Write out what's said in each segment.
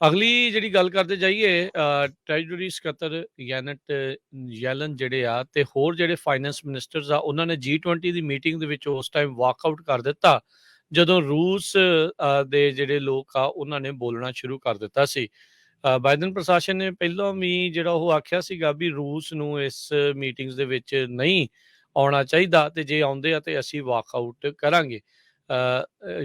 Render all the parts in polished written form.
ਅਗਲੀ ਜਿਹੜੀ ਗੱਲ ਕਰਦੇ ਜਾਈਏ ਟ੍ਰੈਜਰੀ ਸਕੱਤਰ ਯੈਨਟ ਯੈਲਨ ਜਿਹੜੇ ਆ ਤੇ ਹੋਰ ਜਿਹੜੇ ਫਾਈਨੈਂਸ ਮਿਨਿਸਟਰਸ ਆ ਉਹਨਾਂ ਨੇ G20 ਦੀ ਮੀਟਿੰਗ ਦੇ ਵਿੱਚ ਉਸ ਟਾਈਮ ਵਾਕਆਊਟ ਕਰ ਦਿੱਤਾ ਜਦੋਂ ਰੂਸ ਦੇ ਜਿਹੜੇ ਲੋਕ ਆ ਉਹਨਾਂ ਨੇ ਬੋਲਣਾ ਸ਼ੁਰੂ ਕਰ ਦਿੱਤਾ ਸੀ। ਬਾਈਡਨ ਪ੍ਰਸ਼ਾਸਨ ਨੇ ਪਹਿਲਾਂ ਵੀ ਜਿਹੜਾ ਉਹ ਆਖਿਆ ਸੀਗਾ ਵੀ ਰੂਸ ਨੂੰ ਇਸ ਮੀਟਿੰਗਸ ਦੇ ਵਿੱਚ ਨਹੀਂ ਆਉਣਾ ਚਾਹੀਦਾ ਤੇ ਜੇ ਆਉਂਦੇ ਆ ਤੇ ਅਸੀਂ ਵਾਕਆਊਟ ਕਰਾਂਗੇ।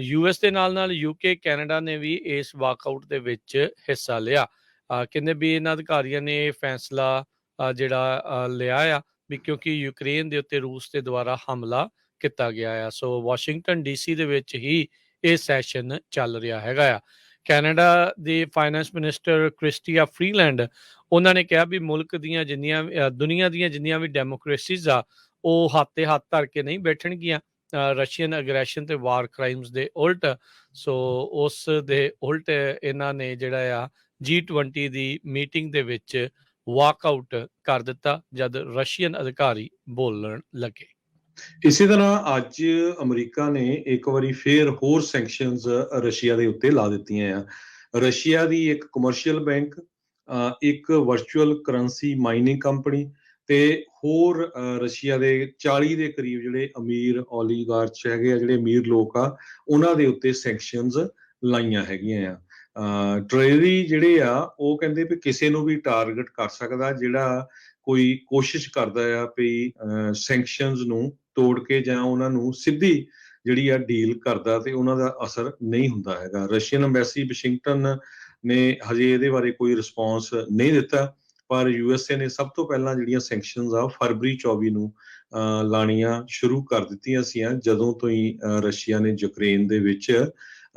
US ਦੇ ਨਾਲ UK ਕੈਨੇਡਾ ਨੇ ਵੀ ਇਸ ਵਾਕਆਊਟ ਦੇ ਵਿੱਚ ਹਿੱਸਾ ਲਿਆ। ਕਹਿੰਦੇ ਵੀ ਇਹਨਾਂ ਅਧਿਕਾਰੀਆਂ ਨੇ ਇਹ ਫੈਸਲਾ ਜਿਹੜਾ ਲਿਆ ਆ ਵੀ ਕਿਉਂਕਿ ਯੂਕਰੇਨ ਦੇ ਉੱਤੇ ਰੂਸ ਦੇ ਦੁਆਰਾ ਹਮਲਾ ਕੀਤਾ ਗਿਆ ਆ। ਸੋ ਵਾਸ਼ਿੰਗਟਨ DC ਦੇ ਵਿੱਚ ਹੀ ਇਹ ਸੈਸ਼ਨ ਚੱਲ ਰਿਹਾ ਹੈਗਾ ਆ। ਕੈਨੇਡਾ ਦੇ ਫਾਈਨੈਂਸ ਮਿਨਿਸਟਰ ਕ੍ਰਿਸਟੀਆ ਫਰੀਲੈਂਡ ਉਹਨਾਂ ਨੇ ਕਿਹਾ ਵੀ ਮੁਲਕ ਦੀਆਂ ਜਿੰਨੀਆਂ ਦੁਨੀਆ ਦੀਆਂ ਜਿੰਨੀਆਂ ਵੀ ਡੈਮੋਕ੍ਰੇਸੀਜ਼ ਆ ਉਹ ਹੱਥ ਤੇ ਹੱਥ ਧਰ ਕੇ ਨਹੀਂ ਬੈਠਣਗੀਆਂ ਰਸ਼ੀਅਨ ਅਗਰੈਸ਼ਨ ਤੇ ਵਾਰ ਕ੍ਰਾਈਮਸ ਦੇ ਉਲਟ। ਸੋ ਉਸ ਦੇ ਉਲਟ ਇਹਨਾਂ ਨੇ ਜਿਹੜਾ ਆ G20 ਦੀ ਮੀਟਿੰਗ ਦੇ ਵਿੱਚ ਵਾਕਆਊਟ ਕਰ ਦਿੱਤਾ ਜਦ ਰਸ਼ੀਅਨ ਅਧਿਕਾਰੀ ਬੋਲਣ ਲੱਗੇ। ਇਸੇ ਤਰ੍ਹਾਂ ਅੱਜ ਅਮਰੀਕਾ ਨੇ ਇੱਕ ਵਾਰੀ ਫੇਰ ਹੋਰ ਸੈਂਕਸ਼ਨਸ ਰਸ਼ੀਆ ਦੇ ਉੱਤੇ ਲਾ ਦਿੱਤੀਆਂ ਆ। ਰਸ਼ੀਆ ਦੀ ਇੱਕ ਕਮਰਸ਼ੀਅਲ ਬੈਂਕ, ਇੱਕ ਵਰਚੁਅਲ ਕਰੰਸੀ ਮਾਈਨਿੰਗ ਕੰਪਨੀ ਤੇ ਹੋਰ ਰਸ਼ੀਆ ਦੇ 40 ਦੇ ਕਰੀਬ ਜਿਹੜੇ ਅਮੀਰ ਓਲੀਗਾਰਚ ਹੈਗੇ ਆ, ਜਿਹੜੇ ਅਮੀਰ ਲੋਕ ਆ, ਉਹਨਾਂ ਦੇ ਉੱਤੇ ਸੈਂਕਸ਼ਨਸ ਲਾਈਆਂ ਹੈਗੀਆਂ ਆ। ਟ੍ਰੇਰੀ ਜਿਹੜੇ ਆ ਉਹ ਕਹਿੰਦੇ ਵੀ ਕਿਸੇ ਨੂੰ ਵੀ ਟਾਰਗੇਟ ਕਰ ਸਕਦਾ ਜਿਹੜਾ ਕੋਈ ਕੋਸ਼ਿਸ਼ ਕਰਦਾ ਆ ਵੀ ਸੈਂਕਸ਼ਨਸ ਨੂੰ ਤੋੜ ਕੇ ਜਾਂ ਉਹਨਾਂ ਨੂੰ ਸਿੱਧੀ ਜਿਹੜੀ ਆ ਡੀਲ ਕਰਦਾ ਤੇ ਉਹਨਾਂ ਦਾ ਅਸਰ ਨਹੀਂ ਹੁੰਦਾ ਹੈਗਾ। ਰਸ਼ੀਅਨ ਅੰਬੈਸੀ ਵਾਸ਼ਿੰਗਟਨ ਨੇ ਹਜੇ ਇਹਦੇ ਬਾਰੇ ਕੋਈ ਰਿਸਪੌਂਸ ਨਹੀਂ ਦਿੱਤਾ, ਪਰ USA ਨੇ ਸਭ ਤੋਂ ਪਹਿਲਾਂ ਜਿਹੜੀਆਂ ਸੈਂਕਸ਼ਨਸ ਆ ਫਰਵਰੀ 24 ਨੂੰ ਲਾਣੀਆਂ ਸ਼ੁਰੂ ਕਰ ਦਿੱਤੀਆਂ ਸੀਆਂ ਜਦੋਂ ਤੋਂ ਹੀ ਰਸ਼ੀਆ ਨੇ ਯੂਕਰੇਨ ਦੇ ਵਿੱਚ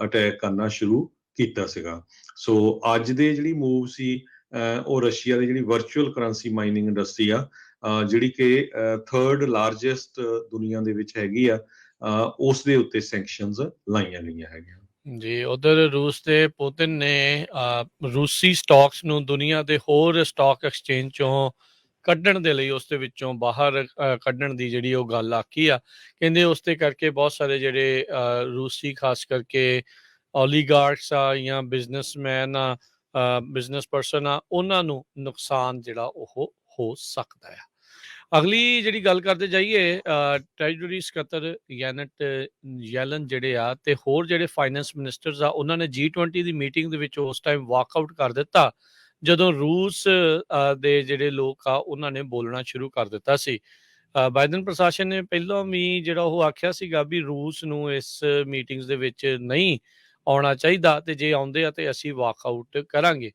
ਅਟੈਕ ਕਰਨਾ ਸ਼ੁਰੂ ਕੀਤਾ ਸੀਗਾ। ਸੋ ਅੱਜ ਦੇ ਜਿਹੜੀ ਮੂਵ ਸੀ ਉਹ ਰਸ਼ੀਆ ਦੀ ਜਿਹੜੀ ਵਰਚੁਅਲ ਕਰੰਸੀ ਮਾਈਨਿੰਗ ਇੰਡਸਟਰੀ ਆ ਜਿਹੜੀ ਕਿ ਥਰਡ ਲਾਰਜੈਸਟ ਦੁਨੀਆ ਦੇ ਵਿੱਚ ਹੈਗੀ ਆ, ਉਸ ਦੇ ਉੱਤੇ ਸੈਂਕਸ਼ਨਸ ਲਾਈਆਂ ਗਈਆਂ ਹੈਗੀਆਂ ਜੀ। ਉਧਰ ਰੂਸ ਦੇ ਪੁਤਿਨ ਨੇ ਰੂਸੀ ਸਟਾਕਸ ਨੂੰ ਦੁਨੀਆ ਦੇ ਹੋਰ ਸਟਾਕ ਐਕਸਚੇਂਜ ਚੋਂ ਕੱਢਣ ਦੇ ਲਈ ਉਸ ਦੇ ਵਿੱਚੋਂ ਬਾਹਰ ਕੱਢਣ ਦੀ ਜਿਹੜੀ ਉਹ ਗੱਲ ਆਖੀ ਆ। ਕਹਿੰਦੇ ਉਸ ਦੇ ਕਰਕੇ ਬਹੁਤ ਸਾਰੇ ਜਿਹੜੇ ਰੂਸੀ ਖਾਸ ਕਰਕੇ ਓਲੀਗਾਰਕਸ ਆ ਜਾਂ ਬਿਜ਼ਨਸਮੈਨ ਆ, ਬਿਜ਼ਨਸ ਪਰਸਨ ਆ, ਉਹਨਾਂ ਨੂੰ ਨੁਕਸਾਨ ਜਿਹੜਾ ਉਹ ਹੋ ਸਕਦਾ ਆ। ਅਗਲੀ ਜਿਹੜੀ ਗੱਲ ਕਰਦੇ ਜਾਈਏ ਟ੍ਰੈਜਰੀ ਸਕੱਤਰ ਯੈਨਟ ਯੈਲਨ ਜਿਹੜੇ ਆ ਤੇ ਹੋਰ ਜਿਹੜੇ ਫਾਈਨੈਂਸ ਮਿਨਿਸਟਰਸ ਆ ਉਹਨਾਂ ਨੇ G20 ਦੀ ਮੀਟਿੰਗ ਦੇ ਵਿੱਚ ਉਸ ਟਾਈਮ ਵਾਕਆਊਟ ਕਰ ਦਿੱਤਾ ਜਦੋਂ ਰੂਸ ਦੇ ਜਿਹੜੇ ਲੋਕ ਆ ਉਹਨਾਂ ਨੇ ਬੋਲਣਾ ਸ਼ੁਰੂ ਕਰ ਦਿੱਤਾ ਸੀ। ਬਾਈਡਨ ਪ੍ਰਸ਼ਾਸਨ ਨੇ ਪਹਿਲਾਂ ਵੀ ਜਿਹੜਾ ਉਹ ਆਖਿਆ ਸੀਗਾ ਵੀ ਰੂਸ ਨੂੰ ਇਸ ਮੀਟਿੰਗਸ ਦੇ ਵਿੱਚ ਨਹੀਂ ਆਉਣਾ ਚਾਹੀਦਾ ਤੇ ਜੇ ਆਉਂਦੇ ਆ ਤੇ ਅਸੀਂ ਵਾਕਆਊਟ ਕਰਾਂਗੇ।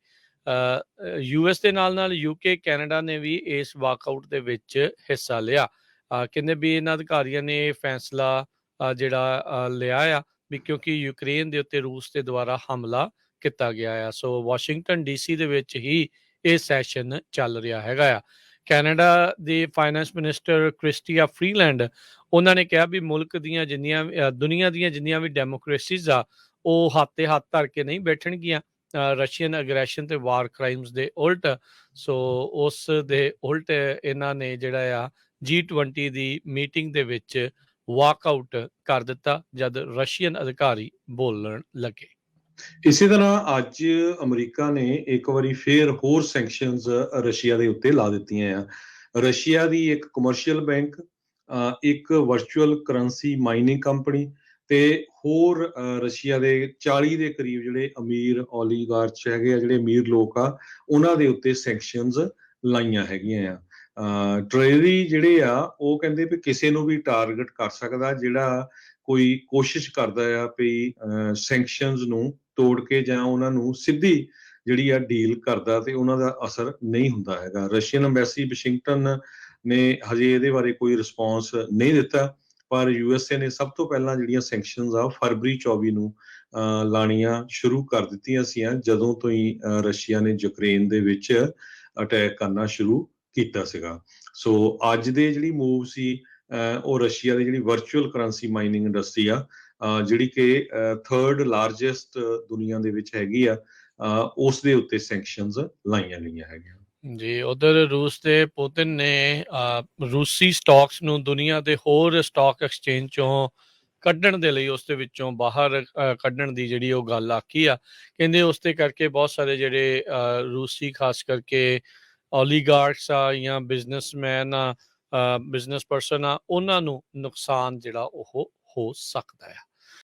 US ਦੇ ਨਾਲ UK ਕੈਨੇਡਾ ਨੇ ਵੀ ਇਸ ਵਾਕਆਊਟ ਦੇ ਵਿੱਚ ਹਿੱਸਾ ਲਿਆ। ਕਹਿੰਦੇ ਵੀ ਇਹਨਾਂ ਅਧਿਕਾਰੀਆਂ ਨੇ ਇਹ ਫੈਸਲਾ ਜਿਹੜਾ ਲਿਆ ਆ ਵੀ ਕਿਉਂਕਿ ਯੂਕਰੇਨ ਦੇ ਉੱਤੇ ਰੂਸ ਦੇ ਦੁਆਰਾ ਹਮਲਾ ਕੀਤਾ ਗਿਆ ਆ। ਸੋ ਵਾਸ਼ਿੰਗਟਨ DC ਦੇ ਵਿੱਚ ਹੀ ਇਹ ਸੈਸ਼ਨ ਚੱਲ ਰਿਹਾ ਹੈਗਾ ਆ। ਕੈਨੇਡਾ ਦੇ ਫਾਈਨੈਂਸ ਮਿਨਿਸਟਰ ਕ੍ਰਿਸਟੀਆ ਫਰੀਲੈਂਡ ਉਹਨਾਂ ਨੇ ਕਿਹਾ ਵੀ ਮੁਲਕ ਦੀਆਂ ਜਿੰਨੀਆਂ ਦੁਨੀਆ ਦੀਆਂ ਜਿੰਨੀਆਂ ਵੀ ਡੈਮੋਕ੍ਰੇਸੀਜ਼ ਆ ਉਹ ਹੱਥ ਤੇ ਹੱਥ ਧਰ ਕੇ ਨਹੀਂ ਬੈਠਣਗੀਆਂ ਰਸ਼ੀਅਨ ਅਗਰੈਸ਼ਨ ਤੇ ਵਾਰ ਕ੍ਰਾਈਮਸ ਦੇ ਉਲਟ। ਸੋ ਉਸ ਦੇ ਉਲਟ ਇਹਨਾਂ ਨੇ ਜਿਹੜਾ ਆ G20 ਦੀ ਮੀਟਿੰਗ ਦੇ ਵਿੱਚ ਵਾਕਆਊਟ ਕਰ ਦਿੱਤਾ ਜਦ ਰਸ਼ੀਅਨ ਅਧਿਕਾਰੀ ਬੋਲਣ ਲੱਗੇ। ਇਸੇ ਤਰ੍ਹਾਂ ਅੱਜ ਅਮਰੀਕਾ ਨੇ ਇੱਕ ਵਾਰੀ ਫੇਰ ਹੋਰ ਸੈਂਕਸ਼ਨਸ ਰਸ਼ੀਆ ਦੇ ਉੱਤੇ ਲਾ ਦਿੱਤੀਆਂ ਆ। ਰਸ਼ੀਆ ਦੀ ਇੱਕ ਕਮਰਸ਼ੀਅਲ ਬੈਂਕ, ਇੱਕ ਵਰਚੁਅਲ ਕਰੰਸੀ ਮਾਈਨਿੰਗ ਕੰਪਨੀ ਤੇ ਹੋਰ ਰਸ਼ੀਆ ਦੇ 40 ਦੇ ਕਰੀਬ ਜਿਹੜੇ ਅਮੀਰ ਓਲੀਗਾਰਚ ਹੈਗੇ ਆ, ਜਿਹੜੇ ਅਮੀਰ ਲੋਕ ਆ, ਉਹਨਾਂ ਦੇ ਉੱਤੇ ਸੈਂਕਸ਼ਨਸ ਲਾਈਆਂ ਹੈਗੀਆਂ ਆ। ਟ੍ਰੇਰੀ ਜਿਹੜੇ ਆ ਉਹ ਕਹਿੰਦੇ ਵੀ ਕਿਸੇ ਨੂੰ ਵੀ ਟਾਰਗੇਟ ਕਰ ਸਕਦਾ ਜਿਹੜਾ ਕੋਈ ਕੋਸ਼ਿਸ਼ ਕਰਦਾ ਆ ਵੀ ਸੈਂਕਸ਼ਨਸ ਨੂੰ ਤੋੜ ਕੇ ਜਾਂ ਉਹਨਾਂ ਨੂੰ ਸਿੱਧੀ ਜਿਹੜੀ ਆ ਡੀਲ ਕਰਦਾ ਤੇ ਉਹਨਾਂ ਦਾ ਅਸਰ ਨਹੀਂ ਹੁੰਦਾ ਹੈਗਾ। ਰਸ਼ੀਅਨ ਅੰਬੈਸੀ ਵਾਸ਼ਿੰਗਟਨ ਨੇ ਹਜੇ ਇਹਦੇ ਬਾਰੇ ਕੋਈ ਰਿਸਪੌਂਸ ਨਹੀਂ ਦਿੱਤਾ, ਪਰ USA ਨੇ ਸਭ ਤੋਂ ਪਹਿਲਾਂ ਜਿਹੜੀਆਂ ਸੈਂਕਸ਼ਨਸ ਆ ਫਰਵਰੀ 24 ਨੂੰ ਲਾਣੀਆਂ ਸ਼ੁਰੂ ਕਰ ਦਿੱਤੀਆਂ ਸੀਆਂ ਜਦੋਂ ਤੋਂ ਹੀ ਰਸ਼ੀਆ ਨੇ ਯੂਕਰੇਨ ਦੇ ਵਿੱਚ ਅਟੈਕ ਕਰਨਾ ਸ਼ੁਰੂ ਕੀਤਾ ਸੀਗਾ। ਸੋ ਅੱਜ ਦੇ ਜਿਹੜੀ ਮੂਵ ਸੀ ਉਹ ਰਸ਼ੀਆ ਦੀ ਜਿਹੜੀ ਵਰਚੁਅਲ ਕਰੰਸੀ ਮਾਈਨਿੰਗ ਇੰਡਸਟਰੀ ਆ ਜਿਹੜੀ ਕਿ ਥਰਡ ਲਾਰਜੈਸਟ ਦੁਨੀਆ ਦੇ ਵਿੱਚ ਹੈਗੀ ਆ, ਉਸ ਦੇ ਉੱਤੇ ਸੈਂਕਸ਼ਨਸ ਲਾਈਆਂ ਗਈਆਂ ਹੈਗੀਆਂ ਜੀ। ਉਧਰ ਰੂਸ ਦੇ ਪੁਤਿਨ ਨੇ ਰੂਸੀ ਸਟਾਕਸ ਨੂੰ ਦੁਨੀਆ ਦੇ ਹੋਰ ਸਟਾਕ ਐਕਸਚੇਂਜ ਚੋਂ ਕੱਢਣ ਦੇ ਲਈ ਉਸ ਦੇ ਵਿੱਚੋਂ ਬਾਹਰ ਕੱਢਣ ਦੀ ਜਿਹੜੀ ਉਹ ਗੱਲ ਆਖੀ ਆ। ਕਹਿੰਦੇ ਉਸ ਦੇ ਕਰਕੇ ਬਹੁਤ ਸਾਰੇ ਜਿਹੜੇ ਰੂਸੀ ਖਾਸ ਕਰਕੇ ਓਲੀਗਾਰਕਸ ਆ ਜਾਂ ਬਿਜ਼ਨਸਮੈਨ ਆ, ਬਿਜ਼ਨਸ ਪਰਸਨ ਆ, ਉਹਨਾਂ ਨੂੰ ਨੁਕਸਾਨ ਜਿਹੜਾ ਉਹ ਹੋ ਸਕਦਾ ਆ।